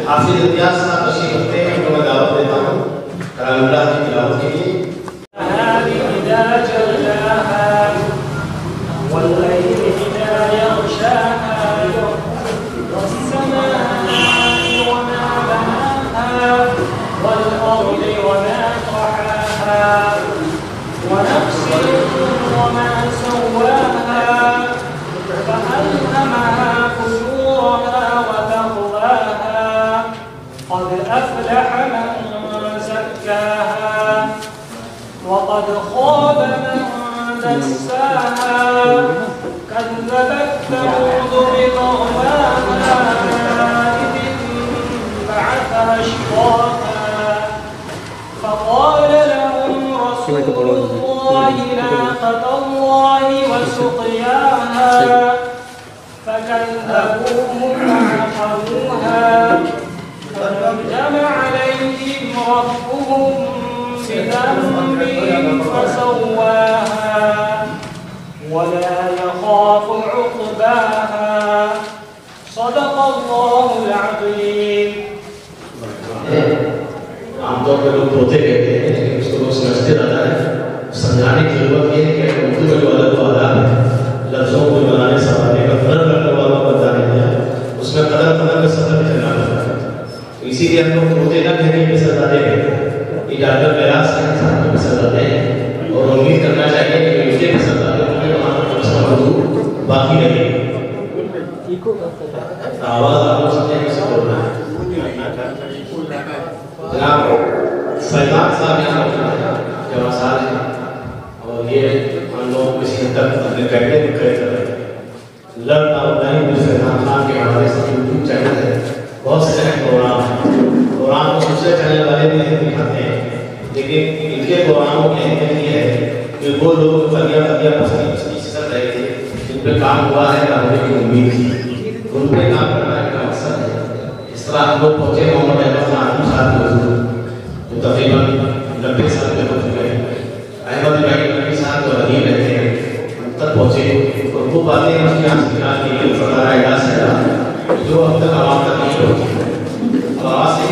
حافظ امتیاز صاحب تشریف رکھتے ہیں، ان کو میں دعوت دیتا ہوں کلام اللہ کی تلاوت کے لیے۔ وقد خاب من دساها كذبت ثمود بطغواها إذ انبعث أشقاها فقال لهم رسول الله ناقة الله وسقياها فكذبوه فعقروها فدمدم عليهم ربهم بذنبهم فسواها ولا يخاف عقباها صدق الله العظيم۔ عام طور پر لوگ طوطے کہتے ہیں لیکن اس کو لوگ سمجھتے رہتا ہے، سمجھانے کی ضرورت یہ ہے کہ اردو میں جو ادب و آداب ہے، لفظوں کو بنانے سنبھالنے کا قدر کرنے والوں کو بتانے دیا، اس میں قدر کرنے کا سفر بھی چلنا ہوتا ہے۔ تو اسی لیے ہم لوگ طوطے نہ کہنے کی سزادے کہتے ہیں، یہ ڈاکٹر بیراز کے انسان کو پسند آتے ہیں اور امید کرنا چاہیے کہ جو اسے پسند آتے ہیں انہیں وہاں پر اس کا موضوع باقی رہے گی۔ آواز آپ لوگ سمجھیں کیسے بولنا ہے۔ جناب فیضان صاحب یہاں پر جو آسان ہیں اور یہ ہم لوگ کسی حد تک اپنے بیٹھے میں کھڑے کر رہے ہیں۔ لرن آؤٹ ٹائم جو فیضان خان کے حوالے سے یوٹیوب چینل ہے، بہت سے پروگرام ہیں، قرآن کو دوسرے چینل والے بھی نہیں دکھاتے ہیں، لیکن ان کے قرآنوں کی اہمیت یہ ہے کہ وہ لوگ فلیاں پسندی چل رہے تھے، جن پہ کام ہوا ہے نہ ہونے کی امید تھی، ان پہ کام کرنا ایک مقصد ہے۔ اس طرح ہم لوگ پہنچے محمد احمد خان صاحب کے حضور جو تقریباً 90 سال کے ہو چکے ہیں، احمد ابراہیم نبی صاحب جو حدیث رہتے ہیں ان تک پہنچے اور وہ باتیں اس کی حاصل کی فرقہ اعجاز ہے جو اب تک عوام تک نہیں پہنچی۔ اب آواز سے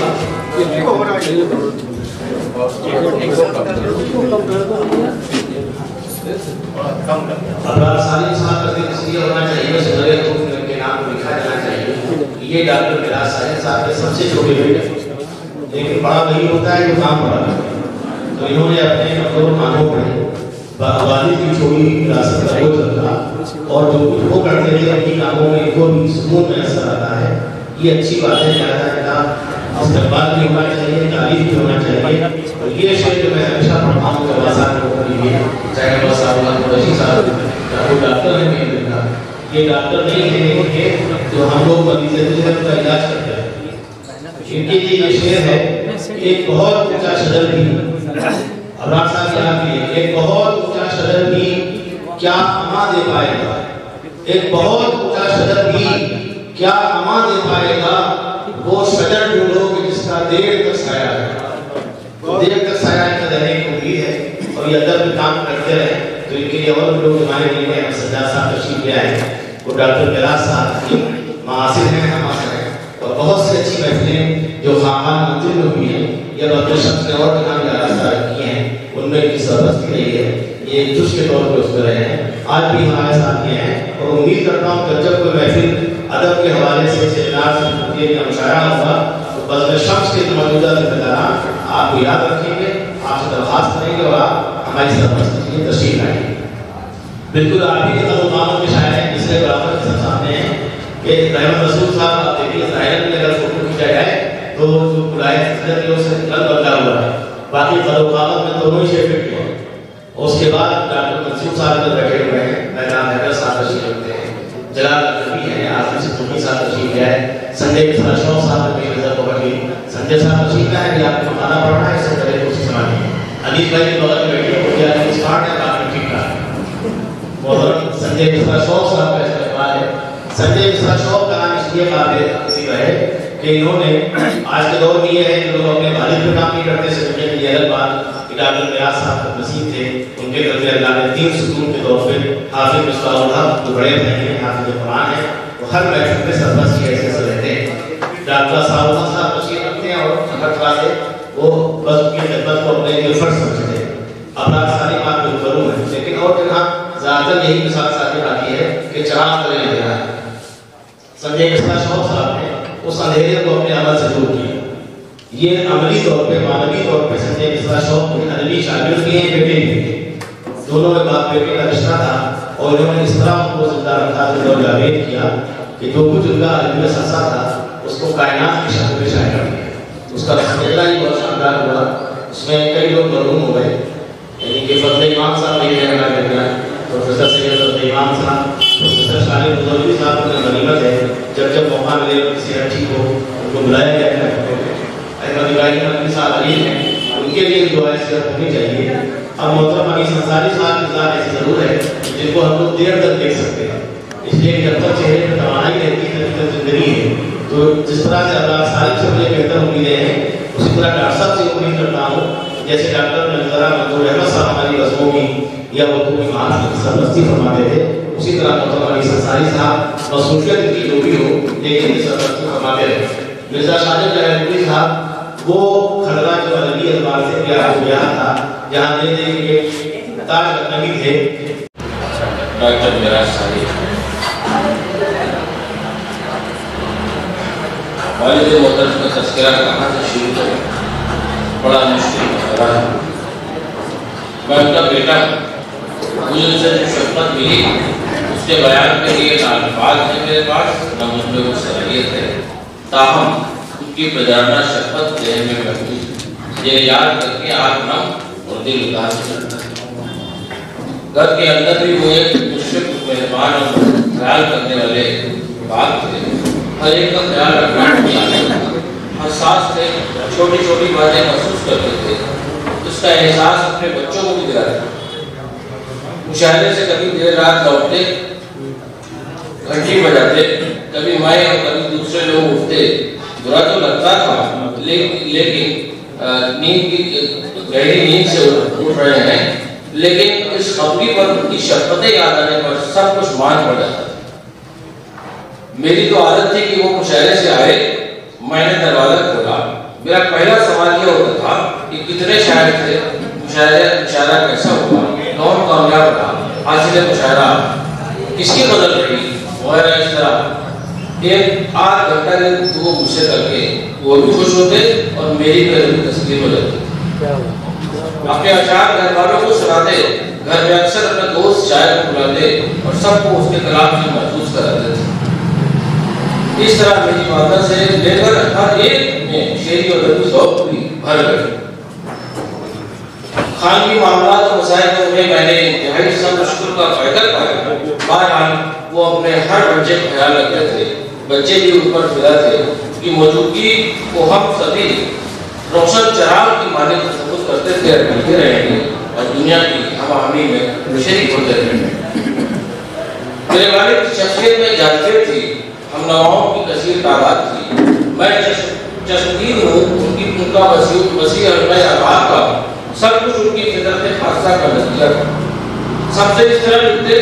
ابرار سالم صاحب کا ذکر اس لیے ہونا چاہیے، صدر حکومت کے نام کو لکھا جانا چاہیے۔ یہ ڈاکٹر بیراز صاحب کے سب سے چھوٹے بیٹے، لیکن بڑا وہی ہوتا ہے جو کام بڑا کرتا ہے۔ تو انہوں نے اپنے مطلب کاموں پر والد کی چھوڑی وراثت کا بوجھ رکھا اور جو کچھ وہ کرتے تھے اپنی کاموں میں ان کو بھی سکون میں نظر آتا ہے۔ یہ اچھی بات ہے، لہٰذا استقبال بھی ہونا چاہیے، تعریف بھی ہونا چاہیے۔ اور یہ شعر جو میں ہمیشہ پڑھتا ہوں کہ آسان لوگوں کے لیے، چاہے وہ صاحب قریشی صاحب وہ ڈاکٹر ہے نہیں دیکھا، یہ ڈاکٹر نہیں ہے کہ جو ہم لوگ مریض ذہن کا علاج کرتے ہیں۔ ان کے لیے یہ شعر ہے، ایک بہت اونچا شجر بھی، ابرار صاحب یہاں کے ایک بہت اونچا شجر بھی کیا اما دے پائے گا، ایک بہت اونچا شجر بھی کیا اما دے پائے گا، وہ شجر ڈھونڈو کہ جس کا دیر تک سایہ ہے، دیر تک سایہ کا رہنے کی امید ہے۔ اور یہ ادب میں کام کرتے رہے تو ان کے لیے اور بھی لوگ ہمارے لیے ہیں، سجاد صاحب تشریف لے آئے، وہ ڈاکٹر بیراز صاحب کی معاصر ہیں، ہمارے ہیں، اور بہت سی اچھی محفلیں جو خاقان منزل میں ہوئی ہیں یا ڈاکٹر شخص نے اور بھی نام یاد کی ہیں، ان میں کی سرپرستی رہی ہے، یہ جز کے طور پر اس میں رہے ہیں، آج بھی ہمارے ساتھ یہ ہیں۔ اور امید کرتا ہوں کہ جب کوئی محفل ادب کے حوالے سے سیمینار سے یا مشاعرہ ہوگا تو بزم شمس کے موجودہ ذمہ داران آپ کو یاد رکھیں گے، آپ سے درخواست کریں گے اور آپ ہماری سرپرستی کے لیے تشریف لائیں گے۔ بالکل آپ ہی کے تعلقات کے شاعر ہیں، جس سے برابر کے سامنے ہیں کہ رحمت رسول صاحب آپ دیکھیے ظاہر میں اگر فوٹو کھینچا جائے تو جو بلائے حضرت ہے اس سے رنگ بدلا ہوا ہے، باقی تعلقات میں دونوں ہی شیئر کیے ہیں۔ اس کے بعد ڈاکٹر منصور صاحب ادھر بیٹھے ہوئے ہیں، میدان حیدر صاحب تشریف رکھتے ہیں، جلال نبی ہیں، آصف صدوقی صاحب تشریف لے آئے، سنجے مصرا شوق صاحب نے نظر پکڑ لی، سنجے صاحب تشریف لائے کہ آپ کو کھانا پڑھنا ہے، اس سے پہلے کچھ سمجھیے۔ انیس بھائی کے بغل میں بیٹھے وہ کیا اسمارٹ ہے، کافی ٹھیک ٹھاک۔ محترم سنجے مصرا شوق صاحب کا استقبال ہے۔ سنجے مصرا شوق کا نام اس لیے قابل ذکر ہے کہ انہوں نے آج کے دور میں یہ ہے کہ لوگ اپنے والد پہ کام نہیں کرتے، سمجھنے کے لیے الگ بات کہ ڈاکٹر بیراز صاحب کا نصیب تھے، ان کے گھر میں اللہ نے 3 ستون کے طور پہ حافظ مصباح الحق جو بڑے بھائی ہیں، حافظ قرآن ہیں، وہ ہر محفل میں سرپرست کی حیثیت سے رہتے ہیں۔ ڈاکٹر صاحب طرح سے وہ بس کی خدمت کو اپنے لیے فرض سمجھتے ہیں. ابرار ساری بات میں کروں ہے، لیکن اور جگہ زیادہ تر یہی مثال ساتھ آتی ہے کہ چراغ کرنے لے رہا ہے. سنجے مصباح شوق صاحب نے اس اندھیرے کو اپنے عمل سے دور کیا. یہ عملی طور پہ معنوی طور پہ سنجے مصباح شوق کے ادبی شاگرد بھی ہیں، بیٹے بھی ہیں. دونوں میں باپ بیٹے کا رشتہ تھا اور انہوں نے اس طرح ان کو زندہ رکھا اور جاوید کیا کہ جو کچھ ان کا علم میں سنسا تھا اس کو کائنات کی شکل میں شائع کر دیا. اس کا رسالہ ہی بہت شاندار ہوا. اس میں کئی لوگ مرحوم ہو گئے، یعنی کہ فضل امام صاحب یہ کہنا کر گیا، پروفیسر سید فضل امام صاحب، پروفیسر شاہد مدوری صاحب کی غنیمت ہے جب موقع ملے اور کسی اچھی کو ان کو بلایا گیا ہے. احمد ابراہیم نقوی صاحب علی ہیں، ان کے لیے دعائیں صحت ہونی چاہیے. اب محترم انیس انصاری صاحب کی ذات ایسی ضرور ہے جن کو ہم لوگ دیر تک دیکھ سکتے ہیں، اس لیے کہ جب تک چہرے پہ توانائی رہتی ہے تب تک زندگی ہے. تو جس طرح سے اللہ صاحب سے مجھے بہتر امیدیں ہیں، اسی طرح ڈاکٹر صاحب سے امید کرتا ہوں جیسے ڈاکٹر منظرہ منظور احمد صاحب ہماری رسموں کی یا اردو کی معاذ کی سرپرستی فرماتے تھے، اسی طرح محترم انیس انصاری صاحب مصروفیت کی جو بھی ہو لیکن سرپرستی فرماتے رہے. مرزا شاہد جہانگیر صاحب وہ کھڑرا جو عربی اعتبار سے پیارا ہو گیا تھا جہاں دے دے کے تاج لکھنوی تھے. ڈاکٹر میراج صاحب والد محترم کا تذکرہ کہاں سے شروع کریں، بڑا مشکل مسئلہ ہے. میں ان کا بیٹا ہوں، مجھے ان سے جو شفقت ملی اس کے بیان کے لیے نہ الفاظ ہے میرے پاس نہ مجھ میں وہ صلاحیت ہے. تاہم ان کی بجانہ شفقت ذہن میں محفوظ، یہ یاد کر کے آنکھ نم اور دل اداس کرتا ہے. گھر کے اندر بھی وہ ایک مشفق مہربان اور خیال کرنے والے باپ تھے. ہر ایک کا خیال رکھنا حساس تھے، چھوٹی چھوٹی باتیں محسوس کرتے تھے. اس کا احساس اپنے بچوں کو بھی دلاتا. مشاہدے سے کبھی دیر رات لوٹتے، گھنٹی بجاتے، کبھی مائیں اور کبھی دوسرے لوگ اٹھتے. برا تو لگتا تھا لیکن نیند کی گہری نیند سے اٹھ رہے ہیں، لیکن اس خبری پر ان کی شفقتیں یاد آنے پر سب کچھ مان پڑ جاتا تھا. میری تو عادت تھی کہ وہ مشاہدے سے آئے، میں نے دروازہ کھولا. میرا پہلا سوال یہ ہوتا تھا کہ کتنے شاعر تھے، مشاہدہ کیسا ہوا، کون کامیاب رہا، حاصل مشاہدہ کس کی بدل رہی وغیرہ. اس طرح ایک آدھ گھنٹہ کے وہ مجھ سے کر کے وہ بھی خوش ہوتے اور میری بھی تسلیم ہو جاتی. اپنے اشعار گھر والوں کو سناتے، گھر میں اکثر اپنے دوست شاعر کو بلاتے اور سب کو اس کے کلام سے محفوظ کراتے تھے. اس طرح میری مادہ سے لے کر ہر ایک میں شعری اور ادبی ذوق بھی بھر گئے. خانگی معاملات اور مسائل میں نے انتہائی صبر شکر کا فائدہ پایا. بہرحال وہ اپنے ہر بچے کا خیال رکھتے تھے، بچے بھی ان پر فدا تھے. کی موجودگی کو ہم سبھی روشن چراغ کی مانند تصور کرتے تھے اور ملتے رہیں گے اور دنیا کی ہم-آہنگی میں شریک ہوتے رہیں گے. میرے والد کی شخصیت میں جاذبیت تھی، ہم نواؤں کی کثیر تعداد تھی. میں چشمگیر ہوں ان کا وسیع علم آباد کا، سب کچھ ان کی فطرت خاصہ کا نتیجہ تھا. سب سے اس طرح لکھتے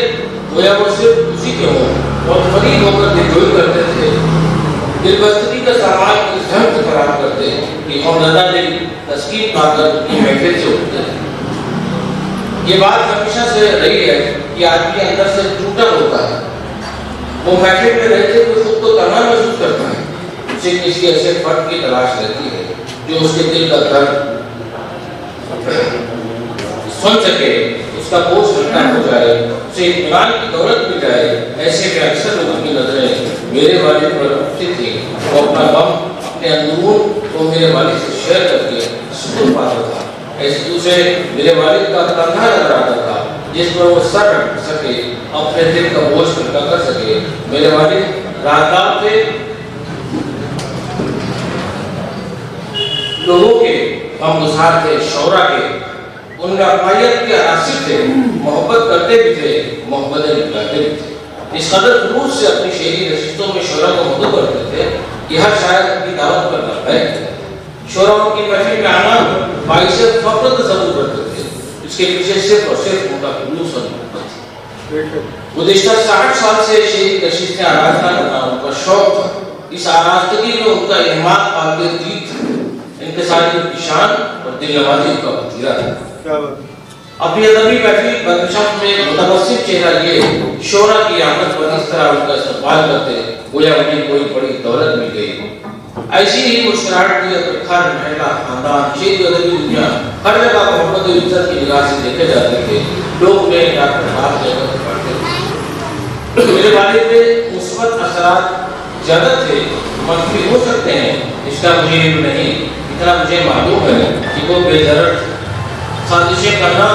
گویا وہ صرف اسی کے ہوں اور فرید ہو کر دلجوئی کرتے تھے. دلبستگی کا سامان اس ڈھنگ سے فراہم کرتے کہ خوفزدہ دل تسکین پا کر ان کی محفل سے اٹھتے تھے. یہ بات ہمیشہ سے رہی ہے کہ آدمی اندر سے ٹوٹا ہوتا ہے. وہ محفل میں رہتے ہوئے خود کو تنہا محسوس کرتا ہے. اسے کسی ایسے فرد کی تلاش رہتی ہے جو اس کے دل کا درد سن سکے، اس کا بوجھ ہلکا ہو جائے، اسے اطمینان کی دولت مل جائے. ایسے میں اکثر لوگوں کی نظریں میرے والد پر اٹھتی تھی. وہ اپنا غم اپنے اندرون کو میرے والد سے شیئر کر کے سکون پاتا تھا. ایسے دوسرے میرے والد کا کندھا نظر آتا تھا جس پر وہ سر رکھ سکے، اپنے دل کا بوجھ ہلکا کر سکے. میرے والد رازدار تھے، لوگوں کے غمگسار تھے، شعرا کے. ان میں اپنائیت کے عاشق تھے، محبت کرتے بھی تھے، محبتیں نکلاتے بھی تھے. اس قدر خلوص سے اپنی شعری نشستوں میں شعرا کو مدعو کرتے تھے کہ ہر شاعر اپنی دعوت پر لبیک تھے. شعراؤں کی محفل میں آنا باعث فخر تصور کرتے تھے. اس کے پیچھے صرف اور صرف ان کا خلوص اور محبت تھی. گزشتہ 60 سال سے شعری نشستیں آراستہ کرنا ان کا شوق تھا. اس آراستگی میں ان کا اہتمام قابل دید تھا. انکساری کی شان اور دل نوازی کا وسیلہ ہے۔ اپنی ادبی محفل بدنشف میں متبسم چہرہ یہ شعراء کی آمد پر اس طرح ان کا استقبال کرتے گویا انہیں کوئی بڑی دولت مل گئی۔ ایسی ہی مسکراہٹ کی خر محلہ خاندان شعری ادبی دنیا ہر جگہ محبت و عزت کی نگاہ سے دیکھے جاتے تھے، لوگ میرے ڈاکٹر بات لے کر پڑھتے تھے۔ میرے والد پہ مثبت اثرات زیادہ تھے، منفی ہو سکتے ہیں، اس کا مجھے علم نہیں، اتنا مجھے معلوم ہے کہ وہ بے ضرر سازشیں کرنا،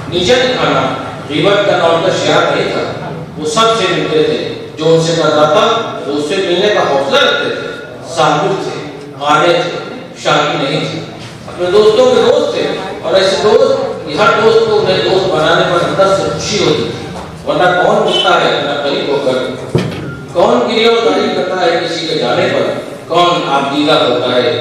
نیچے دکھانا، غیبت کرنا ان کا شعار نہیں تھا۔ وہ سب سے ملتے تھے، جو ان سے کرتا تھا وہ اس سے ملنے کا حوصلہ رکھتے تھے، صابر تھے، قانع تھے، شاکی نہیں تھے، اپنے دوستوں کے دوست تھے، اور ایسے دوست ہر دوست کو انہیں دوست بنانے پر اندر سے خوشی ہوتی تھی، ورنہ کون ملتا ہے اپنا قریب ہو کر، کون گریہ و تعریف کرتا ہے کسی کے جانے پر، کون آبدیدہ ہوتا ہے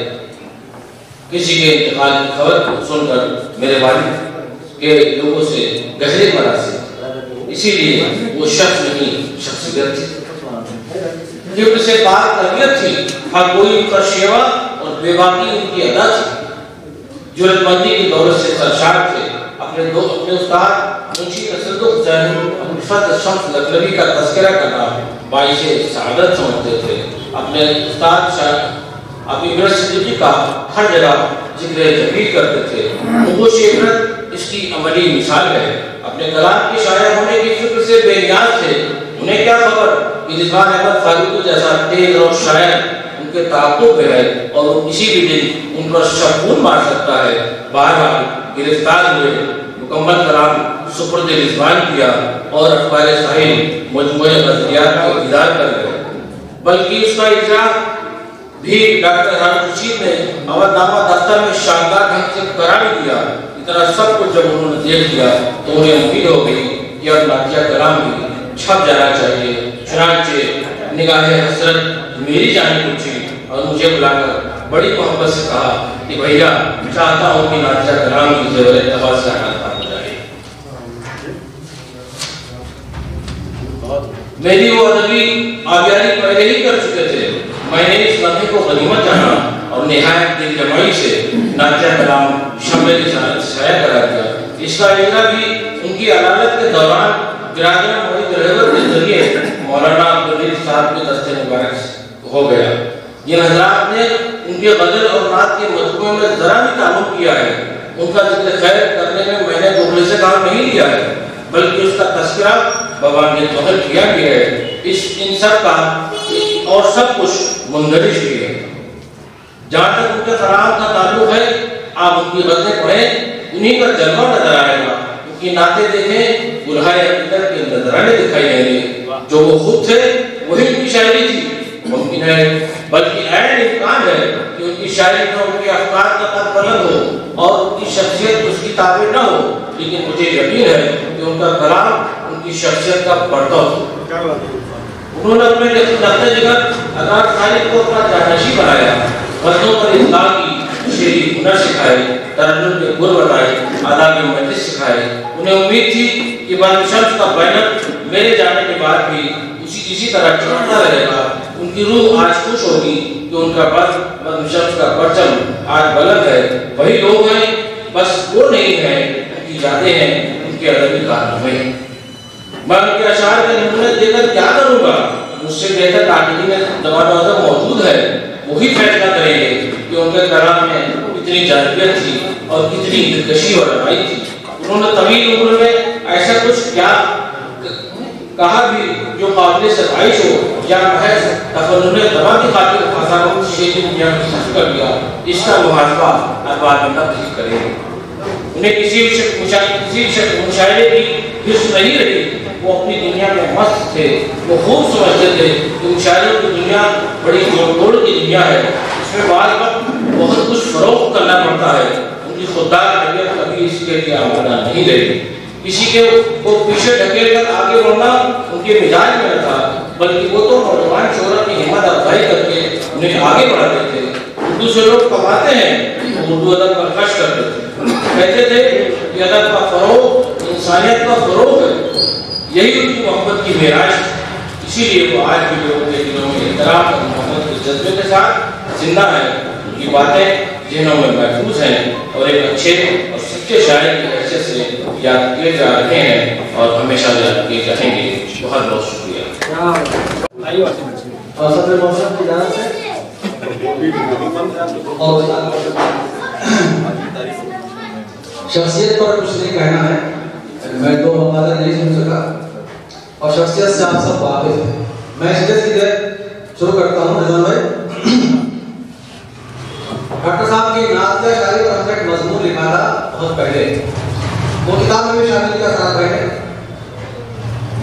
کسی کے انتقال کی خبر کو سن کر۔ میرے والد کے لوگوں سے گہرے مناسب، اسی لیے وہ شخص نہیں شخصیت تھی، کیونکہ سے پاک تربیت تھی، ہر کوئی ان کا شیوا اور بے باقی ان کی ادا تھی، جرأت مندی کی دولت سے سرشار تھے۔ اپنے استاد منشی تصدق زین ابوالفتح شمس لکھنوی کا تذکرہ کرنا باعث سعادت سمجھتے تھے۔ اپنے استاد ابی مرزا صدیقی کا ہر جگہ ذکر جمیل کرتے تھے، نقوش عبرت اس کی عملی مثال ہے۔ اپنے کلام کے شاعر ہونے کی فکر سے بے نیاز تھے، انہیں کیا خبر کہ رضوان احمد فاروقی جیسا تیز اور شاعر ان کے تعاقب میں ہے اور وہ کسی بھی دن ان پر شبخون مار سکتا ہے۔ بہرحال گرفتار ہوئے، مکمل کلام سپرد رضوان کیا اور اخبار ساحل مجموعہ غزلیات کو ادار کر گئے، بلکہ اس کا اجرا بھی ڈاکٹر حامد رشید نے اودنامہ دفتر میں شاندار ڈھنگ سے کرا بھی دیا۔ اتنا سب کچھ جب انہوں نے دیکھ لیا تو انہیں امید ہو گئی کہ اب نعتیہ کلام بھی چھپ جانا چاہیے۔ چنانچہ نگاہ حسرت میری جانب اٹھی اور مجھے بلا کر بڑی محبت سے کہا کہ بھیا چاہتا ہوں کہ نعتیہ کلام کی زیور اتباع سے آغاز ہو جائے۔ میری وہ ادبی آبیاری پہلے ہی کر چکے تھے، میں نے اس لمحے کو غنیمت جانا اور نہایت دل جمعی سے نعتیہ کلام شمع رسالت سایہ کرا دیا۔ اس کا اجرا بھی ان کی عدالت کے دوران برادر محمد رہبر کے ذریعے مولانا عبدالعزیز صاحب کے دستے مبارک ہو گیا۔ یہ حضرات نے ان کے غزل اور نعت کے مجموعے میں ذرا بھی تعلق کیا ہے، ان کا ذکر خیر کرنے میں میں نے دوغلے سے کام نہیں لیا ہے، بلکہ اس کا تذکرہ بوانگ توحل کیا گیا ہے۔ ان سب کا اور سب کچھ مندرج بھی ہے۔ جہاں تک ان کے کلام کا تعلق ہے، آپ ان کی غزلیں پڑھیں، انہیں کا جلوہ نظر آئے گا، ان کی نعتیں دیکھیں، گلہائے عقیدت کے نظرانے دکھائی دیں گے۔ جو وہ خود تھے وہی ان کی شاعری تھی، ممکن ہے بلکہ عین امکان ہے کہ ان کی شاعری میں ان کے افکار کا قد بلند ہو اور ان کی شخصیت اس کی تابع نہ ہو، لیکن مجھے یقین ہے کہ ان کا کلام ان کی شخصیت کا پردہ ہو۔ انہوں نے اپنے نقطۂ جگر اداک خالق کو اپنا جانشین بنایا، غزلوں پر اصلاح کی شعری ہنر سکھائے، ترنم کے گر بتائے، آداب مجلس سکھائے۔ انہیں امید تھی کہ بانگ شمس کا بینر میرے جانے کے بعد بھی اسی طرح چمکتا رہے گا۔ ان کی روح آج خوش ہوگی کہ ان کا بانگ شمس کا پرچم آج بلند ہے۔ وہی لوگ ہیں، بس وہ نہیں ہیں، ان کی یادیں ہیں، ان کے ادبی کارنامے ہیں۔ میں ان کے اشعار کے نمونے دے کر کیا کروں گا؟ مجھ سے بہتر تعلیمی زبان اعظم موجود ہے، وہی فیصلہ کریں گے کہ ان کے کلام میں کتنی جاذبیت تھی اور کتنی دلکشی اور ربائی تھی۔ انہوں نے طویل عمر میں ایسا کچھ کیا کہا بھی جو قابل ستائش ہو یا محض تفنن دوا کی خاطر خاصانوں کی شعری دنیا میں صرف کر دیا، اس کا محاسبہ اخبار میں تبدیل کریں گے۔ انہیں کسی مشاعرے کی حص نہیں رہی، وہ اپنی دنیا میں مست تھے۔ وہ خوب سمجھتے تھے کہ مشاعروں کی دنیا بڑی جوڑ توڑ کی دنیا ہے، اس میں بعض وقت بہت کچھ فروغ کرنا پڑتا ہے۔ ان کی خوددار طبیعت کبھی اس کے لیے آمادہ نہیں رہی۔ کسی کے کو پیچھے ڈھکیل کر آگے بڑھنا ان کے مزاج میں نہ تھا، بلکہ وہ تو نوجوان شعراء کی ہمت افزائی کر کے انہیں آگے بڑھاتے تھے۔ اردو سے لوگ کماتے ہیں، اردو ادب پر خرچ کرتے تھے، کہتے تھے کہ ادب کا فروغ انسانیت کا فروغ ہے۔ یہی ان کی محبت کی معراج ہے۔ اسی لیے وہ آج بھی لوگوں کے دلوں میں احترام اور محبت کے جذبے کے ساتھ زندہ ہے۔ ان کی باتیں ذہنوں میں محفوظ ہیں اور ایک اچھے اور سچے شاعر کی حیثیت سے یاد کیے جا رہے ہیں اور ہمیشہ یاد کیے جائیں گے. بہت بہت شکریہ. اور صدر موسم کی جانب سے شخصیت پر کچھ نہیں کہنا ہے, میں دو مقالہ نہیں سن سکا اور شخصیت سے آپ سب واقف ہیں. میں سیدھے شروع کرتا ہوں. نظام بھائی, ڈاکٹر صاحب کی نعت شاعری پر ہم نے ایک مضمون لکھا تھا بہت پہلے, وہ کتاب میں بھی شامل کیا صاحب بھائی نے.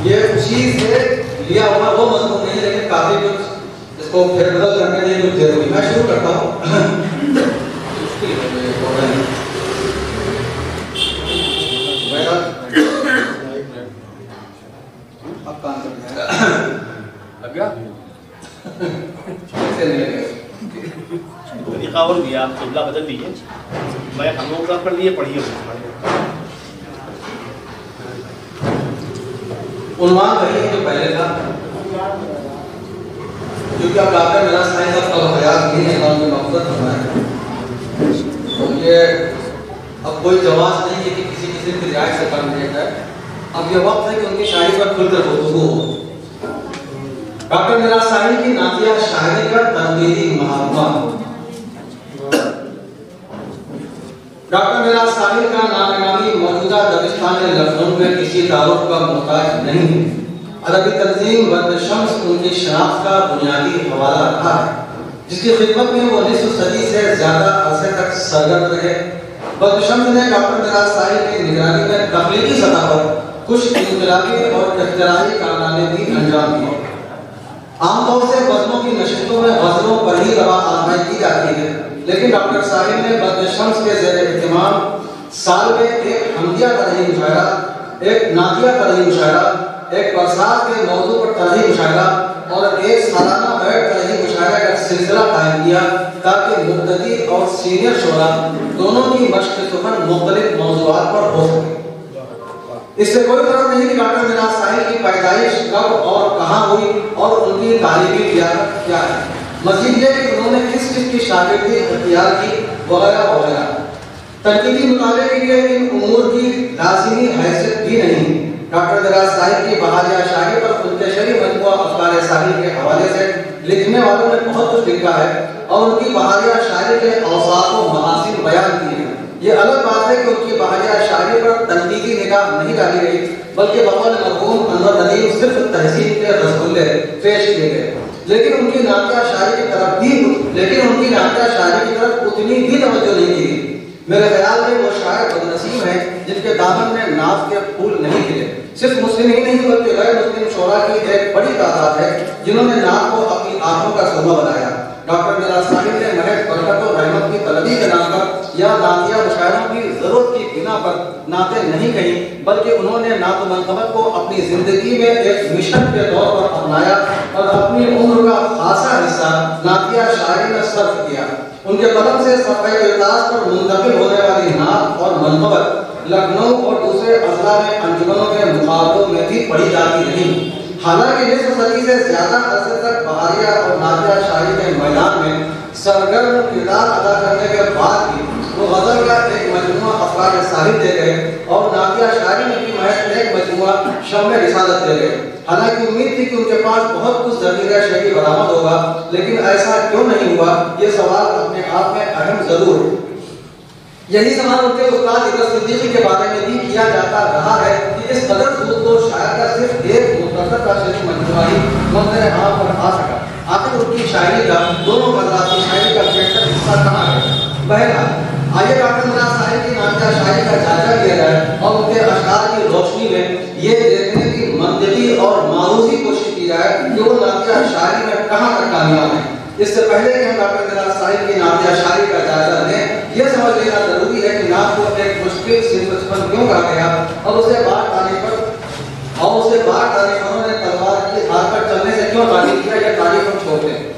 یہ اسی سے لیا ہوا وہ مضمون نہیں, لیکن کافی کچھ اس کو پھر بدل کرنے کے لیے کچھ دیر ہوئی. میں شروع کرتا ہوں. اب کام لگ گیا طریقہ اور دیا, آپ قبلہ بدل دیجیے. میں ہم لوگ پڑھ لیے, پڑھیے. عنوان وہی جو پہلے تھا, کیونکہ اب ڈاکٹر میرا سائنس اب الحیات نہیں ہے, نام میں مقصد ہونا ہے. تو یہ اب کوئی جواز نہیں ہے کہ کسی قسم کی رعایت سے کام لیا جائے. اب یہ وقت ہے کہ ان کی شاعری پر کھل کر گفتگو ہو. ڈاکٹر میرا سائنس کی نعتیہ شاعری کا تنقیدی محاورہ. ڈاکٹر میرا ساحل کا نام نامی موجودہ دبستان لکھنؤ میں کسی تعارف کا محتاج نہیں ہے. ادبی تنظیم برد شمس ان کی شناخت کا بنیادی حوالہ رکھا ہے, جس کی خدمت میں وہ نصف صدی سے زیادہ عرصے تک سرگرم رہے. برد شمس نے ڈاکٹر میرا ساحل کی نگرانی میں تخلیقی سطح پر کچھ انقلابی اور اختراعی کارنامے بھی انجام دیے. عام طور سے غزلوں کی نشستوں میں غزلوں پر ہی رواں آزمائی کی جاتی ہے, لیکن ڈاکٹر صاحب نے برد شمس کے زیر اہتمام سال میں ایک حمدیہ طرحی مشاعرہ, ایک نعتیہ طرحی مشاعرہ, ایک برسات کے موضوع پر طرحی مشاعرہ اور ایک سالانہ بیٹھ طرحی مشاعرہ کا سلسلہ قائم کیا, تاکہ مبتدی اور سینئر شعراء دونوں کی مشق سخن مختلف موضوعات پر ہو سکے. اس سے کوئی غرض نہیں کہ ڈاکٹر میرا ساحل کی پیدائش کب اور کہاں ہوئی اور ان کی تعلیمی لیاقت کیا ہے, مزید یہ کہ انہوں نے کس کس کی شاگردی اختیار کی وغیرہ وغیرہ. تنقیدی مطالعے کے لیے ان امور کی لازمی حیثیت بھی نہیں. ڈاکٹر میرا ساحل کی بہاریہ شاعری پر خودکشری مجموعہ افکار ساحل کے حوالے سے لکھنے والوں نے بہت کچھ لکھا ہے اور ان کی بہاریہ شاعری کے اوصاف و محاسن بیان کیے ہیں. یہ الگ بات ہے کہ ان کی بہاریہ شاعری پر تنقیدی نگاہ نہیں ڈالی گئی, بلکہ بقول مرحوم انور ندیم صرف تہذیب کے رسغلے پیش کیے گئے. لیکن ان کی نعتیہ شاعری کی طرف اتنی بھی توجہ نہیں کی گئی. میرے خیال میں وہ شاعر بدنصیب ہیں جن کے دامن میں نعت کے پھول نہیں کھلے. صرف مسلم ہی نہیں بلکہ غیر مسلم شعراء کی ایک بڑی تعداد ہے جنہوں نے نعت کو اپنی آنکھوں کا سرما بنایا. ڈاکٹر میرا صاحب نے محض برکت و رحمت کی طلبی کے نام پر یا نعتیہ مشاعروں کی ضرورت کی بنا پر نعتیں نہیں کہیں, بلکہ انہوں نے نعت و منقبت کو اپنی زندگی میں ایک مشن کے طور پر اپنایا اور اپنی عمر کا خاصا حصہ نعتیہ شاعری میں صرف کیا. ان کے قلم سے صفحہ اجلاس پر منتقل ہونے والی نعت اور منقبت لکھنؤ اور دوسرے اضلاع میں انجمنوں کے مقابلوں میں بھی پڑھی جاتی رہی. حالانکہ نصف صدی سے زیادہ عرصے تک بہاریہ اور نعتیہ شاعری کے میدان میں سرگرم کردار ادا کرنے کے بعد بھی وہ غزل کا ایک مجموعہ افکار صاحب دے گئے اور نعتیہ شاعری میں بھی محض ایک مجموعہ شمع رسالت دے گئے. حالانکہ امید تھی کہ ان کے پاس بہت کچھ ذخیرہ شعری برآمد ہوگا, لیکن ایسا کیوں نہیں ہوا, یہ سوال اپنے آپ میں اہم ضرور ہے. یہی سوال ان کے استاد ابراہیم صدیقی کے بارے میں بھی کیا جاتا رہا ہے کہ اس قدر خود کو شاعر کا صرف ایک مختصر کا شعری مجموعہ ہی منظر عام پر آ سکا. آخر ان کی شاعری کا دونوں حضرات کی شاعری کا بہتر حصہ کہاں ہے؟ بہرحال آئیے ڈاکٹر میرا صاحب کی نعتیہ شاعری کا جائزہ لیا جائے اور ان کے اشعار کی روشنی میں یہ دیکھنے کی منطقی اور معروضی کوشش کی جائے کہ وہ نعتیہ شاعری میں کہاں تک کامیاب ہیں. اس سے پہلے کہ ہم ڈاکٹر میرا صاحب کی نعتیہ شاعری کا جائزہ لیں, یہ سمجھ لینا ضروری ہے کہ نعت کو ایک مشکل صنف کیوں کہا گیا اور اسے بار تاریخوں نے تلوار کی ہاتھ پر چلنے سے کیوں تعریف کیا, یہ تاریخ ہم چھوڑتے ہیں.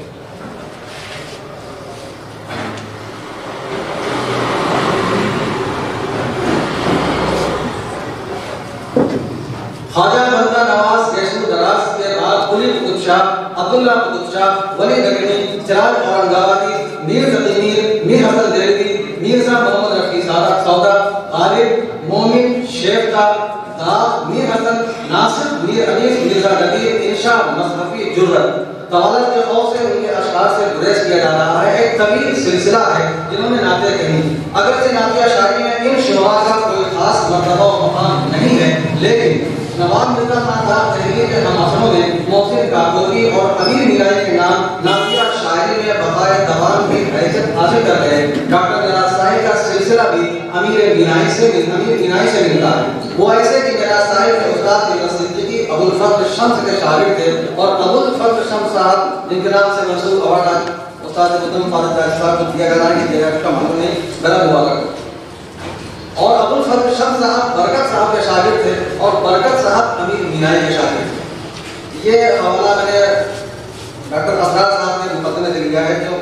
خواجہ بندہ نواز گیسو دراز کے بعد قلی قطب شاہ, عبداللہ قطب شاہ, ولی گگنی, چراغ اورنگ آبادی, میر تقی میر, میر حسن دہلوی, مرزا محمد رفیع سودا، غالب، مومن، شیفتہ، داغ، میر حسن، ناصر، میر انیس، مرزا نبیر، انشا، مصحفی، جرت، طوالت کے خوف سے ان کے اشعار سے گریز کیا جا رہا ہے۔ ایک طویل سلسلہ ہے جنہوں نے نعتیں کہی۔ اگرچہ نعتیہ شاعری میں ان شعراء کا کوئی خاص مرتبہ و مقام نہیں ہے، لیکن نواب مرزا خان صاحب دہلی کے ہم افروں نے محسن کاکوری اور امیر میرائی کے نام نعتیہ شاعری میں بقائے دوام کی حیثیت حاصل کر گئے۔ ڈاکٹر میراث صاحب کا سلسلہ بھی امیر مینائی سے ملتا ہے۔ وہ ایسے کہ میراث صاحب کے استاد کی صدیقی ابو الفضل شمس کے شاگرد تھے، اور ابو الفضل شمس صاحب جن کے نام سے منسوب اوارڈ استاد مدن فاروق صاحب کو دیا گیا کہ جگہ کا معلوم نہیں غلط ہوا کرتا، اور ابو الفضل شمس صاحب برکت صاحب کے شاگرد تھے، اور برکت صاحب امیر مینائی کے شاگرد تھے۔ یہ حوالہ میں نے ڈاکٹر اسرار صاحب نے مقدمے سے لیا ہے جو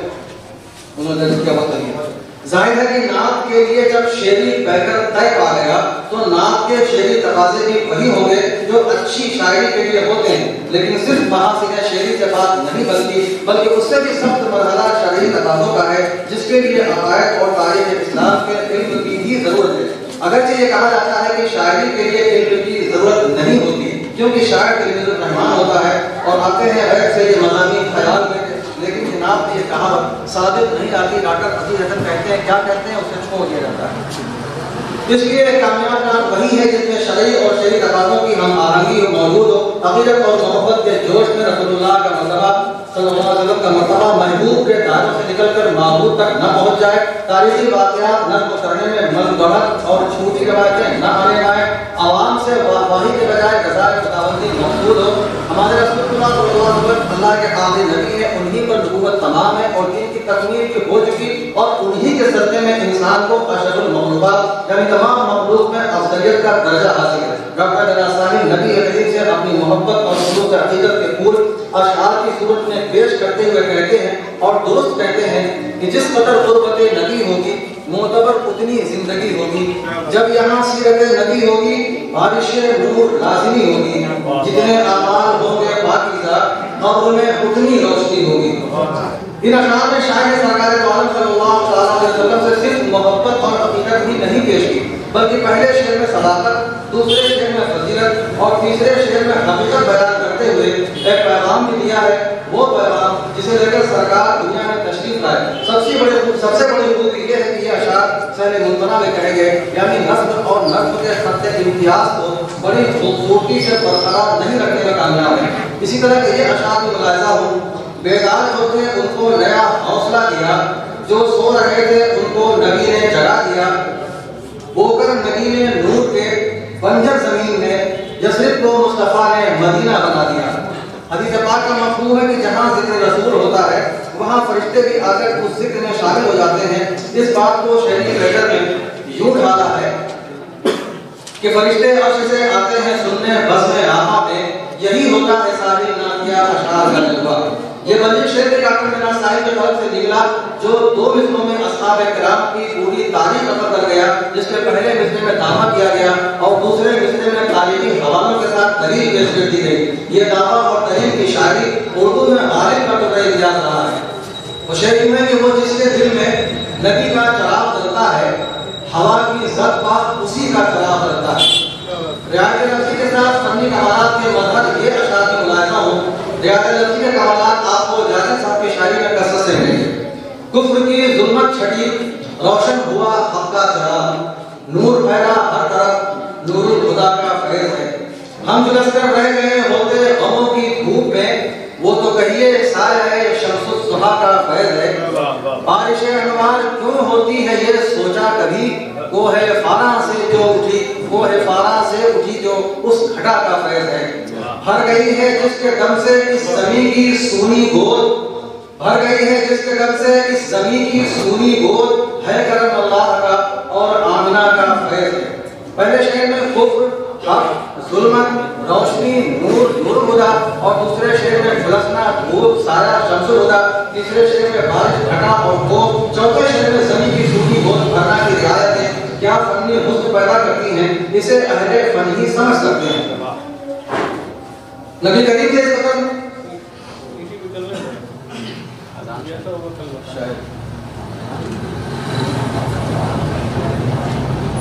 انہوں نے کیا بات کری ہے۔ ظاہر ہے کہ نعت کے لیے جب شعری پیکر طے پا گیا تو نعت کے شعری تقاضے بھی وہی ہوں گے جو اچھی شاعری کے لیے ہوتے ہیں، لیکن صرف محاسن شعری سے بات نہیں بنتی، بلکہ اس سے بھی سخت مرحلہ شرعی تقاضوں کا ہے، جس کے لیے عقائد اور تاریخ اسلام کے علم کی بھی ضرورت ہے۔ اگرچہ یہ کہا جاتا ہے کہ شاعری کے لیے علم کی ضرورت نہیں ہوتی، کیونکہ شاعر تلمیذ الرحمان ہوتا ہے اور آتے ہیں غیب سے یہ مضامین خیال میں، لیکن جناب نے یہ کہاوت ثابت نہیں آتی۔ ڈاکٹر عزیز حسن کہتے ہیں کیا کہتے ہیں اسے چھوڑ دیا جاتا ہے۔ اس لیے کامیاب نعت وہی ہے جس میں شرعی اور شعری تقاضوں کی ہم آہنگی موجود ہو، عقیدت اور محبت کے جوش میں رسول اللہ کا مرتبہ صلی اللہ علیہ وسلم کا مرتبہ محبوب کے دائروں سے نکل کر معبود تک نہ پہنچ جائے، تاریخی واقعات نقل کرنے میں من گڑھت اور جھوٹی روایتیں نہ آنے پائیں، عوام سے واہی کے بجائے غزائے خداوندی مقصود ہو۔ ہمارے رسول اللہ صلی اللہ علیہ وسلم اللہ کے قاضی نبی ہیں، انہی پر نبوت تمام ہے اور دین کی تکمیل کی ہو چکی، اور انہی کے صدقے میں انسان کو اشرف المخلوقات یعنی تمام مخلوق میں افضلیت کا درجہ حاصل ہے۔ ڈاکٹر میراث صاحب نبی کریم سے اپنی محبت اور خلوص عقیدت کے پھول اشعار کی صورت میں پیش کرتے ہوئے کہتے ہیں اور درست کہتے ہیں کہ جس قدر قربت نبی ہوگی معتبر اتنی زندگی ہوگی، جب یہاں سیرت نبی ہوگی بارش نور لازمی ہوگی، جتنے اعمال ہوں گے پاکیزہ قبر میں اتنی روشنی ہوگی۔ ان اشعار میں شاعر سرکار دو عالم صلی اللہ علیہ وسلم سے صرف محبت اور عقیدت ہی نہیں پیش کی، بلکہ پہلے شعر میں صداقت، دوسرے شعر میں فضیلت اور تیسرے شعر میں حقیقت بیان کرتے ہوئے ایک پیغام بھی دیا ہے، وہ پیغام جسے لے کر سرکار دنیا میں تشریف لائے۔ سب سے بڑی خوبی یہ ہے کہ یہ اشعار سہل ممتنع میں کہے گئے، یعنی نظم اور نظم کے خط امتیاز کو بڑی خوبصورتی سے برقرار نہیں رکھنے میں کامیاب ہے۔ اسی طرح کہ یہ اشعار کی ملاحظہ ہو، بیدار ہوتے ان کو نیا حوصلہ دیا، جو سو رہے تھے ان کو نبی نے جگا دیا، بو کر نبی نے نور کے بنجر زمین میں یثرب کو مصطفیٰ نے مدینہ بنا دیا۔ حدیث پاک کا مفہوم ہے کہ جہاں ذکر رسول ہوتا ہے وہاں فرشتے بھی آ کر اس ذکر میں شامل ہو جاتے ہیں۔ اس بات کو شریعت لیٹر میں یوں ڈالا ہے کہ فرشتے عرش سے آتے ہیں سننے بزم راحہ میں، یہی ہوتا ہے ساری نعتیہ اشعار کا جلوہ۔ یہ بنجر شعر کے ڈاکٹر میراث صاحب کے طرف سے نکلا جو دو مصروں میں اصحاب کرام کی پوری تاریخ نقل کر گیا، جس کے پہلے مصرے میں دعویٰ کیا گیا اور دوسرے مصرے میں تاریخی حوالوں کے ساتھ دلیل پیش کر دی گئی۔ یہ دعویٰ اور دلیل کی شاعری اردو میں غالب کا ٹکڑا اجاز رہا ہے۔ وہ شعر میں کہ وہ جس کے دل میں نبی کا چراغ جلتا ہے، ہوا کی زد پاک اسی کا چراغ جلتا ہے۔ رعایت لفظی کے ساتھ فنی کمالات کے مظہر یہ اشعار کی ملاحظہ ہو، رعایت لفظی کے کمالات آپ کو جاذب صاحب کی شاعری میں کثرت سے ملیں گے۔ کفر کی ظلمت چھٹی، روشن ہوا حق کا چراغ، نور پھیلا ہر طرف، نور خدا کا فیض ہے۔ ہم جلس کر رہ گئے ہوتے غموں کی دھوپ میں، وہ تو کہیے سایہ شمس الصبح کا فیض ہے۔ بارش انوار کیوں ہوتی ہے یہ سوچا کبھی، وہ ہے فارا سے جو اٹھی، وہ ہے فارا سے اٹھی جو اس گھٹا کا فیض ہے۔ بھر گئی ہے جس کے دم سے اس زمین کی سونی گود، بھر گئی ہے جس کے دم سے اس زمین کی سونی گود، ہے کرم اللہ کا اور آمنہ کا فیض ہے۔ پہلے شعر میں کفر، حق، ظلمت، روشنی، نور، نور الہدا، اور دوسرے شعر میں جھلسنا، دھوپ، سایہ، شمس الہدا، تیسرے شعر میں بارش، گھٹا اور خوف، چوتھے شعر میں زمین کی سونی گود بھرنا کی رعایتیں کیا فنی حسن پیدا کرتی ہیں، اسے اہل فن ہی سمجھ سکتے ہیں۔ نبی کریم کے اس قدر شاید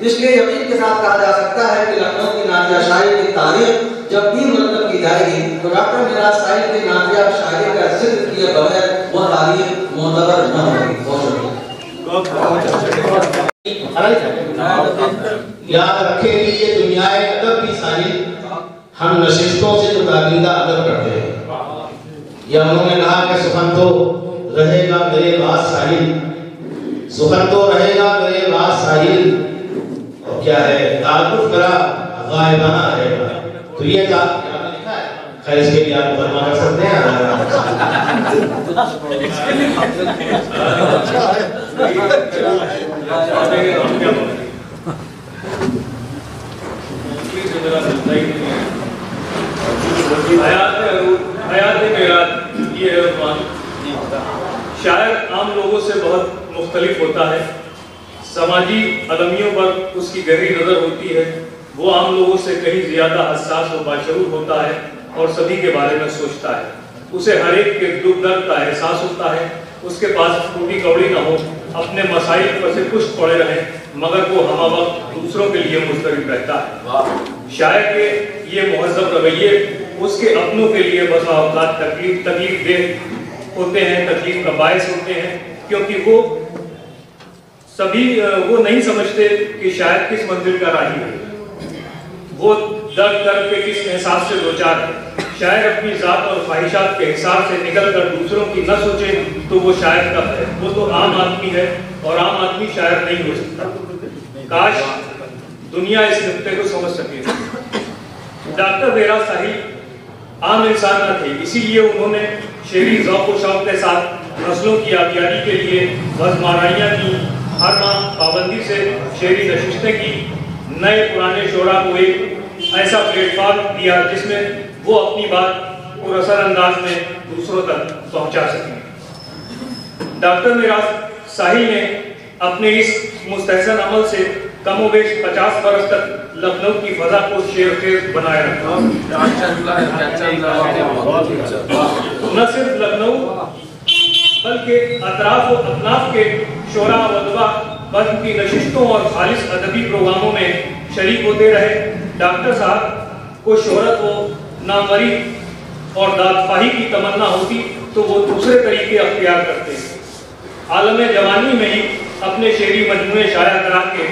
اس لیے یقین کے ساتھ کہا جا سکتا ہے کہ لکھنؤ کی نعتیہ شاعری کی تاریخ جب بھی مرتب کی جائے گی تو ڈاکٹر میراث ساحل کی نعتیہ شاعری کا ذکر کیے بغیر وہ تاریخ معتبر نہ ہوگی. یاد رکھیں کہ یہ دنیا ادب کی ساحل ہم نشستوں سے جو کابندہ ادب کرتے ہیں. یا انہوں نے کہا کہ سخن تو رہے گا میرے پاس ساحل، سخن تو رہے گا میرے پاس ساحل، اور کیا ہے تعلق کرا غائبانہ رہے گا. تو یہ لکھا ہے، خیر اس کے لیے آپ فرما کر سکتے ہیں. حیات معراج یہ ہے عنوان. شاعر عام لوگوں سے بہت مختلف ہوتا ہے، سماجی عدمیوں پر اس کی گہری نظر ہوتی ہے. وہ عام لوگوں سے کہیں زیادہ حساس و باشعور ہوتا ہے اور سبھی کے بارے میں سوچتا ہے. اسے ہر ایک کے دکھ درد کا احساس ہوتا ہے. اس کے پاس ٹوٹی کوڑی نہ ہو، اپنے مسائل پر سے پشت پڑے رہے، مگر وہ ہمہ وقت دوسروں کے لیے مضطرب رہتا ہے. شاعر کے یہ مہذب رویے اس کے اپنوں کے لیے بسا اوقات تکلیف دہ ہوتے ہیں، تکلیف کا باعث ہوتے ہیں، کیونکہ وہ نہیں سمجھتے کہ شاید کس منزل کا راہی ہے، وہ درد درد کے کس احساس سے دوچار ہے. شاعر اپنی ذات اور خواہشات کے حساب سے نکل کر دوسروں کی نہ سوچے تو وہ شاعر کب ہے؟ وہ تو عام آدمی ہے، اور عام آدمی شاعر نہیں ہو سکتا. کاش دنیا اس نقطے کو سمجھ سکے. ڈاکٹر میراث ساحل عام انسان نہ تھے، اسی لیے انہوں نے شعری ذوق و شوق کے ساتھ نسلوں کی آبیاری کے لیے بزمارائیاں کی، ہر ماہ پابندی سے شعری نشستیں کی، نئے پرانے شعراء کو ایک ایسا پلیٹ فارم دیا جس میں وہ اپنی بات پر اثر انداز میں دوسروں تک پہنچا سکیں. ڈاکٹر میراث ساحل نے اپنے اس مستحسن عمل سے کم و بیش 50 برس تک لکھنؤ کی فضا کو شیر خیز بنائے رکھا. نہ صرف لکھنؤ بلکہ اطراف و اطناف کے شعراء و ادبا بزم کی نشستوں اور خالص ادبی پروگراموں میں شریک ہوتے رہے. ڈاکٹر صاحب کو شہرت و ناموری اور دادخواہی کی تمنا ہوتی تو وہ دوسرے طریقے اختیار کرتے. عالم جوانی میں ہی اپنے شعری مجموعے شائع کرا کے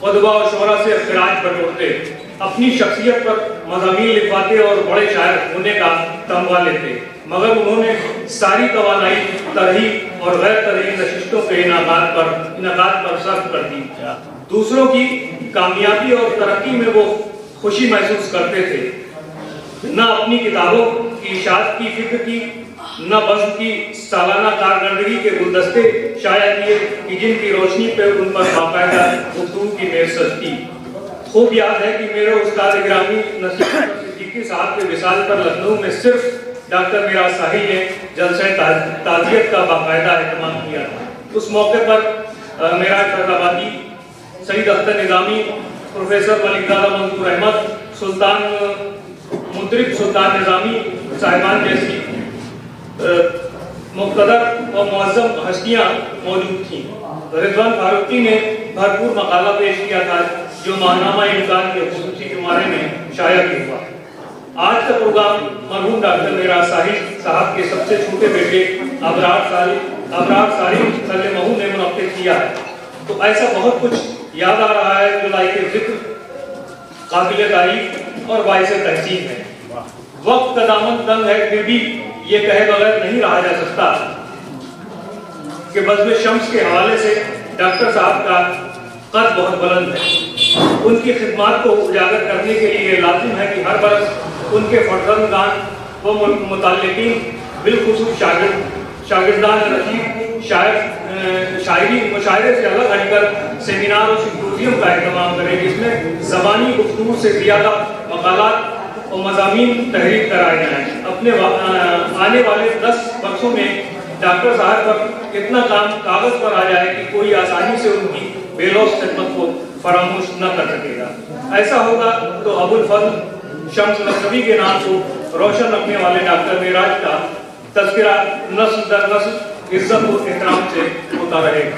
ادبا و شعراء سے خراج بٹورتے، اپنی شخصیت پر مضامین لکھواتے اور بڑے شاعر ہونے کا تمغہ لیتے. مگر انہوں نے ساری توانائی طرحی اور غیر طرحی نشستوں کے انعقاد پر صرف کر دی. دوسروں کی کامیابی اور ترقی میں وہ خوشی محسوس کرتے تھے، نہ اپنی کتابوں کی اشاعت کی فکر کی، نہ بزم کی سالانہ کارکردگی کے گلدستے شائع کیے کہ جن کی روشنی پہ ان پر باقاعدہ گفتگو کی میز سجتی. خوب یاد ہے کہ میرے استاد گرامی نصیر صدیقی صاحب کے وصال پر لکھنؤ میں صرف ڈاکٹر میراث ساحل نے جلسہ تعزیت کا باقاعدہ اہتمام کیا تھا. اس موقع پر معراج فیض آبادی، سعید اختر نظامی، پروفیسر ملک زادہ منظور احمد، سلطان مدرک سلطان نظامی صاحبان جیسی مقتدر اور معظم ہستیاں موجود تھیں. رضوان فاروقی نے بھرپور مقالہ پیش کیا تھا جو ماہنامہ امکان کے خصوصی شمارے میں شائع ہوا. آج کا پروگرام مرحوم ڈاکٹر میراث ساحل صاحب کے سب سے چھوٹے بیٹے ابرار سالم سلمہ نے منعقد کیا ہے. تو ایسا بہت کچھ یاد آ رہا ہے جو لائق ذکر، قابل تعریف اور باعث تحسین ہے. وقت کا دامن تنگ ہے، پھر بھی یہ کہے بغیر نہیں رہا جا سکتا کہ بزم شمس کے حوالے سے ڈاکٹر صاحب کا قد بہت بلند ہے. ان کی خدمات کو اجاگر کرنے کے لیے لازم ہے کہ ہر برس ان کے فرزندگان و متعلقین بالخصوص شاگردان رشید شاعری مشاعرے سے الگ ہٹ کر سیمینار اور سمپوزیم کا اہتمام کریں جس میں زبانی گفتگو سے زیادہ مقالات اور مضامین تحریر کرائے جائیں. اپنے آنے والے 10 برسوں میں ڈاکٹر صاحب پر اتنا کام کاغذ پر آ جائے کہ کوئی آسانی سے ان کی بے لوث خدمت کو فراموش نہ کر سکے گا. ایسا ہوگا تو ابو الفضل شمس لکھنوی کے نام کو روشن رکھنے والے ڈاکٹر معراج کا تذکرہ نسل در نسل عزت و احترام سے ہوتا رہے گا.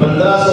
1500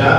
4,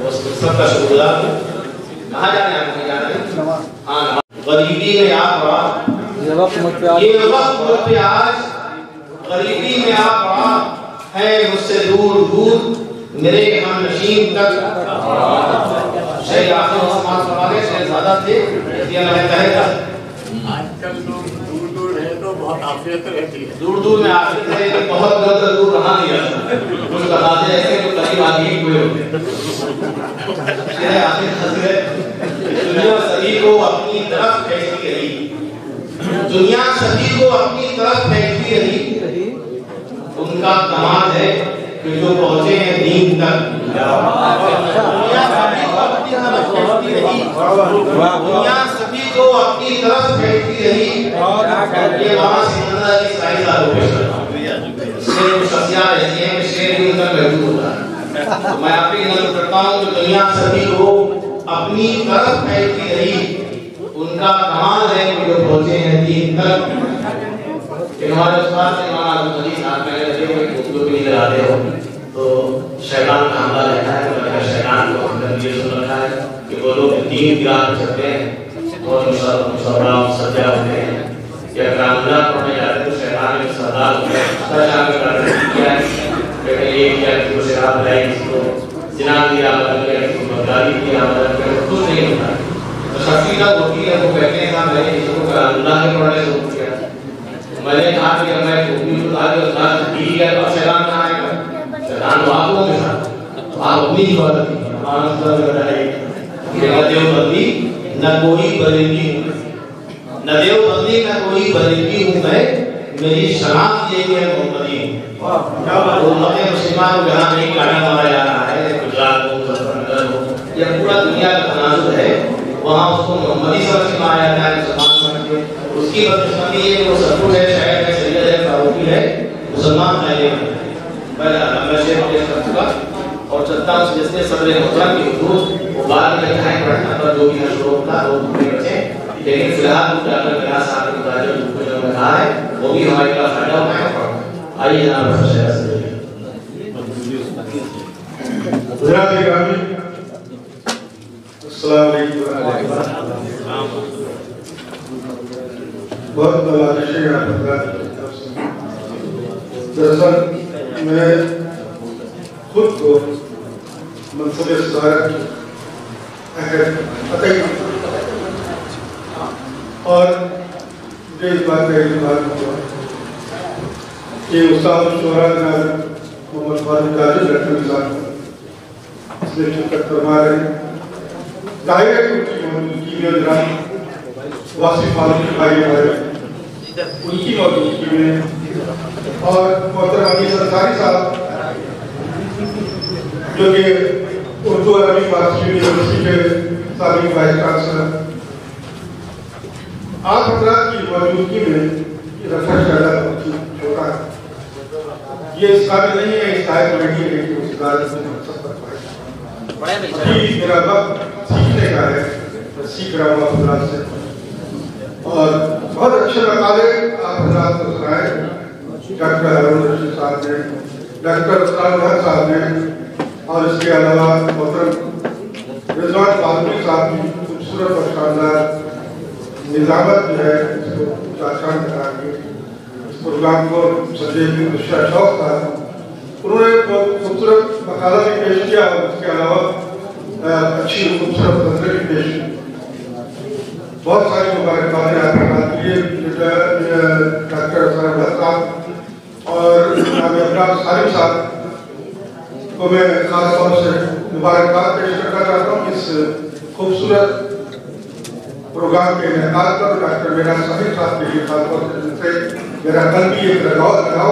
وہ سب کا شکر گزار ہوں. کہاں جانے آپ کو جانا ہے؟ ہاں غریبی میں آپ پڑا یہ وقت مجھ پہ آج غریبی میں آپ پڑا ہے مجھ سے دور دور میرے ہم نشین تک شہر آخر سماج فرمانے شہزادہ تھے یہ میں کہے گا آج کل لوگ دور دور ہیں تو بہت عافیت رہتی ہے. دور دور میں عافیت ہے کہ بہت دور دور رہا نہیں جاتا. کچھ بتاتے ہیں کہ جو قریب آدمی ہوئے ہوتے ہیں آخر دنیا سبھی کو اپنی طرف پھینکتی رہی. دنیا سبھی کو اپنی طرف پھینکتی رہی. ان کا کمال ہے کہ جو پہنچے ہیں دین تک. دنیا سبھی کو اپنی طرف پھینکتی رہی. دنیا سبھی کو اپنی طرف پھینکتی رہی. یہ وہاں سے منظر کی سائز آلو پیش کرتا ہوں. شیر کو شخصیاں ایسی ہیں کہ شیر بھی ان کا محدود ہوتا ہے. میں آپ کی نظر کرتا ہوں کہ دنیا سبھی کو اپنی طرف پھینکتی رہی. ان کا کمال ہے کہ جو پہنچے ہیں دین تک. کہ ہمارے استاد سے مولانا عبدالعزیز صاحب میں لگے ہوئے اردو بھی لگاتے ہو تو شیطان کا حملہ رہتا ہے. تو شیطان کو ہم نے یہ سن رکھا ہے کہ وہ لوگ دین کی راہ پہ چلتے ہیں اور مصرف سجا ہوتے ہیں یا کرامدار پڑھنے جاتے ہیں تو شیطان کے سردار ہوتے ہیں. سر شام میں کرتے ہیں کیا ہے بیٹے یہ کیا کسی کو شراب لائی کسی کو جناب دیا بدل گیا کسی کو بغدادی دیا بدل گیا کچھ نہیں ہوتا. تو شخصی کا ہوتی ہے وہ کہتے ہیں صاحب میں نے کسی کو کرامدار کے پڑھنے شروع کیا. میں نے کہا کہ میں اردو کو آگے استاد سے دی گیا تو شیطان کہاں آئے گا؟ شیطان تو آپ لوگوں کے ساتھ آپ اپنی عبادت کی ہمارا مطلب بتائیے کہ نہ دیوبندی نہ کوئی بریلوی ہوں. نہ دیوبندی نہ کوئی بریلوی ہوں میں میری شناخت یہی ہے محمدی ہوں. امت مسلمہ کو جہاں نہیں کاٹا مارا جا رہا ہے گجرات ہو مظفر ہو یا پورا دنیا کا تناظر ہے وہاں اس کو محمدی سمجھ کے مارا جاتا ہے مسلمان سمجھ کے. اس کی بدقسمتی یہ کہ وہ سرکوٹ ہے شاید ہے سید ہے فاروقی ہے مسلمان ہے. میں شیخ پیش کر چکا اور چلتا ہوں جس نے صدر محترم کی حدود وہ بعد میں کہیں پڑھنا پر جو بھی شروع تھا وہ دوسرے بچے لیکن فی الحال ڈاکٹر میراث صاحب کے متاجر کو جو میں کہا ہے وہ بھی ہمارے کا فائدہ اٹھائے پڑھا. آئیے جناب شہر سے حضرات گرامی السلام علیکم. بہت بلاشی ہے حضرات. دراصل میں خود کو منصب صدارت عطائی اور مجھے اس بات کا اعتماد ہوا کہ استاد الشہراء جناب محمد فاروق تاجر ڈاکٹر نظام اس میں شرکت فرما رہے ہیں. دائرہ کی ان کی موجودگی میں جناب واصف فاروق بھائی ہمارے ان کی موجودگی میں اور محترم حمید انصاری صاحب جو کہ اردو عربی فارسی یونیورسٹی کے سابق وائس چانسلر آپ حضرات کی موجودگی میں ریسرچ کرنا بہت ہی چھوٹا ہے. یہ اس قابل نہیں ہے اس قائد نہیں ہے کہ اس قابل میں مقصد پر پائے. میرا وقت سیکھنے کا ہے میں سیکھ رہا ہوں حضرات سے اور بہت اچھے مقالے آپ حضرات کو سنائے. ڈاکٹر ہارون رشید صاحب نے ڈاکٹر اسرار بھٹ صاحب نے اور اس کے علاوہ محترم رضوان فاروقی صاحب کی خوبصورت اور شاندار نظامت جو ہے اس کو چاشان کرا کے اس پروگرام کو سجے شوق تھا. انہوں نے بہت خوبصورت مقالہ بھی پیش کیا اور اس کے علاوہ اچھی خوبصورت نظر بھی پیش کی. بہت ساری مبارکبادیں آپ کے بات کیے ڈاکٹر اسرار بھٹ صاحب اور جناب ابراہیم صالح صاحب کو میں خاص طور سے مبارکباد پیش کرنا چاہتا ہوں اس خوبصورت پروگرام کے انعقاد پر. ڈاکٹر میراث صاحب کے لیے خاص طور سے میرا کل بھی ایک لگاؤ تھا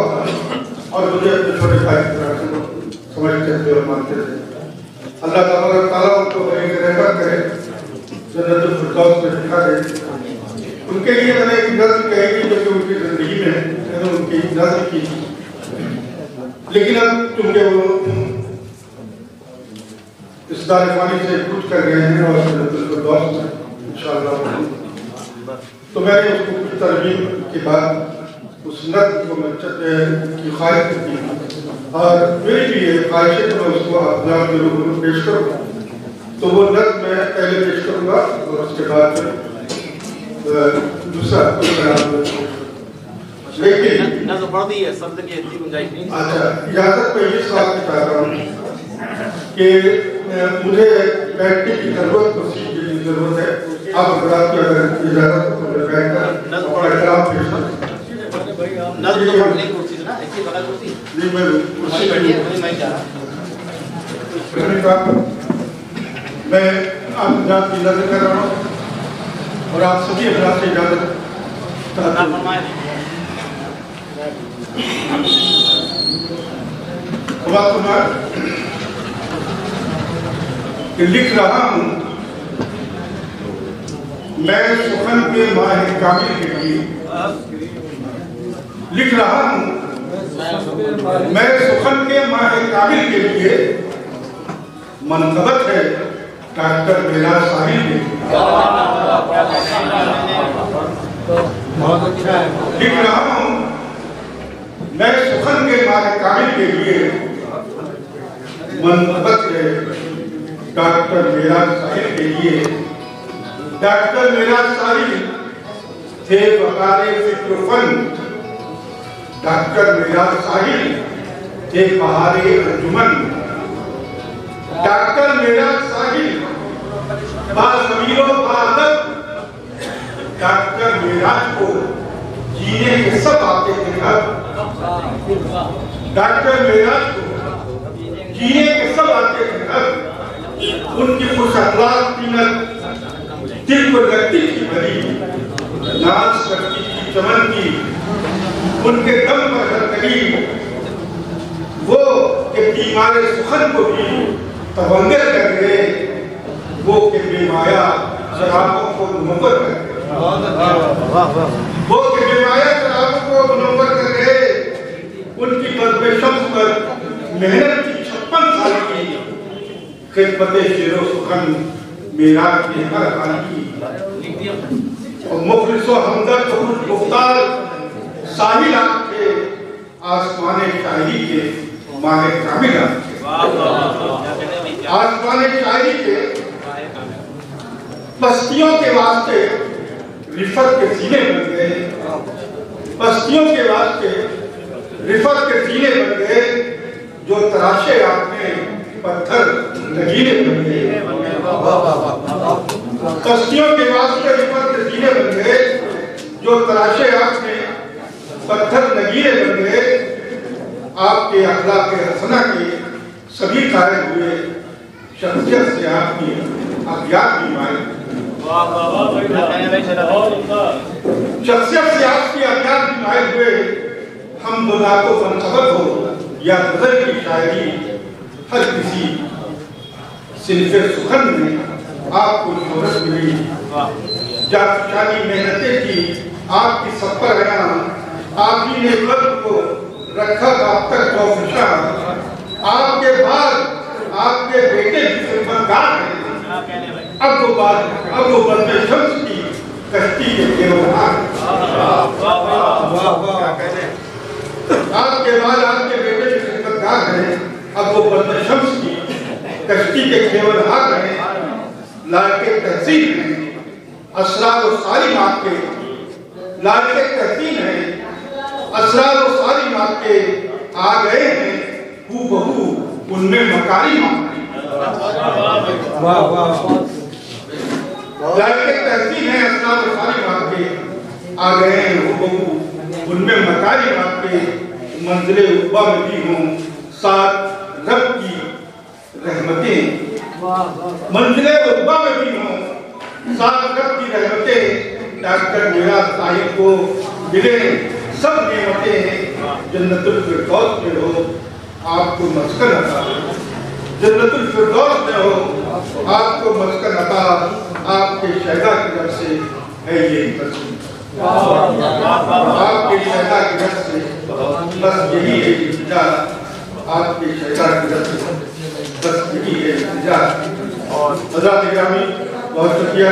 اور مجھے اپنے چھوٹے بھائی کی طرح سے سمجھتے تھے اور مانتے تھے. اللہ تبارک تعالیٰ ان کو بڑی رحمت کرے جنت الفردوس میں دکھا دے. ان کے لیے میں نے ایک نظم کہی تھی جو کہ ان کی زندگی میں میں نے ان کی نظم کی لیکن اب چونکہ وہ اس دار فانی سے کچھ کر گئے ہیں اور جنت الفردوس میں انشاءاللہ تو میں نے اس کو کچھ ترغیب کے بعد اس نظم کو میں کی خواہش کی اور میری بھی یہ خواہش ہے کہ میں اس کو آپ کے لوگوں کو پیش کروں. تو وہ نظم میں پہلے پیش کروں گا اور اس کے بعد دوسرا لیکن نظم پڑھ دی ہے سب کی اتنی گنجائش نہیں. اچھا اجازت میں یہ سوال چاہتا ہوں کہ مجھے بیٹھنے کی ضرورت ضرورت ہے. آپ حضرات کی اگر اجازت ہو تو بیٹھ کر احترام پیش کریں. نظم تو پڑھ لی کرسی سے نا ایسی بغل کرسی جی میں کرسی بیٹھیے میں چاہ رہا میں آپ حضرات کی اجازت کر رہا ہوں اور آپ سبھی حضرات سے اجازت چاہتا ہوں. کہ لکھ رہا ہوں میں سخن کے ماہ کامل کے لیے. لکھ رہا ہوں میں سخن کے ماہ کامل کے لیے. منقبت ہے ڈاکٹر میرا ساحل کے لیے. لکھ رہا ہوں میں سخن کے ماہ کامل کے لیے. منقبت ہے ڈاکٹر میرا ساحل کے لیے. ڈاکٹر میرا ساحل تھے وقار فکر و فن. ڈاکٹر میرا ساحل تھے بہار انجمن. ڈاکٹر میرا ساحل باضمیر و باادب. ڈاکٹر میرا کو جینے کے سب آتے تھے گھر. ڈاکٹر میرا کو جینے کے سب آتے تھے گھر. ان کی خوش اخلاق قیمت دل کو لگتی تھی بھری. ناز کرتی تھی چمن کی ان کے دم پر ہرکلی. وہ کہ بیمار سخن کو بھی تبنگر کر گئے. وہ کہ بیمایا شرابوں کو منور کر گئے. وہ کہ بیمایا شرابوں کو منور کر گئے. ان کی قلب شمس پر محنت کی 56 سال کی خدمت شیر و سخن میرا کے ہر حال کی. اور مخلص و ہمدرد مختار ساحل آپ کے آسمان شاعری کے ماہ کامل آپ کے. آسمان شاعری کے بستیوں کے واسطے رفت کے سینے بن گئے. بستیوں کے واسطے رفت کے سینے بن گئے. جو تراشے آپ نے پتھر نگینے بن گئے. بستیوں کے واسطے رفت کے سینے بن گئے. جو تراشے آپ نے پتھر نگینے بن گئے. آپ کے اخلاق حسنہ کے سبھی قائل ہوئے. شخصیت سے آپ کی ابیات بھی مائل. شخصیت سے آپ کی ابیات بھی مائل ہوئے. ہم بلا کو منقبت ہو یا غزل کی شاعری ہر کسی صنف سخن میں آپ کو شہرت ملی. جافشانی محنتیں کی آپ کی سب پر عیان. آپ ہی نے قلب کو رکھا اب تک جوفشاں. آپ کے بعد آپ کے بیٹے بھی خدمتگار ہیں. اب وہ بلد شمس کی کشتی کے کیونہار. آپ کے بعد آپ کے بیٹے بھی خدمتگار ہیں. اب وہ بلد شمس کی کشتی کے کیونہار ہیں. لائق تحسین ہیں اسرار و سالم آپ کے. لائق تحسین ہیں اسرار و سالم آپ کے. آ گئے ہیں ہو بہو ان میں مکارم آپ کے. لائق تحسین ہیں اسرار و سالم آپ کے. آ گئے ہیں ہو بہو ان میں مکارم آپ کے. منزل عقبہ میں بھی ہوں ساتھ رب کی رحمتیں. منزل عقبہ میں بھی ہوں ساتھ رب کی رحمتیں. ڈاکٹر میرا ساحل کو ملے سب نعمتیں. جنت الفردوس میں ہو آپ کو مسکن عطا. جنت الفردوس میں ہو آپ کو مسکن عطا. آپ کے شہداء کی طرف سے ہے یہ تصویر. آپ کے شہداء کی طرف سے بس یہی ہے التجا. آپ کے شہداء کی طرف سے بس یہی ہے التجا. حضرات گرامی بہت شکریہ.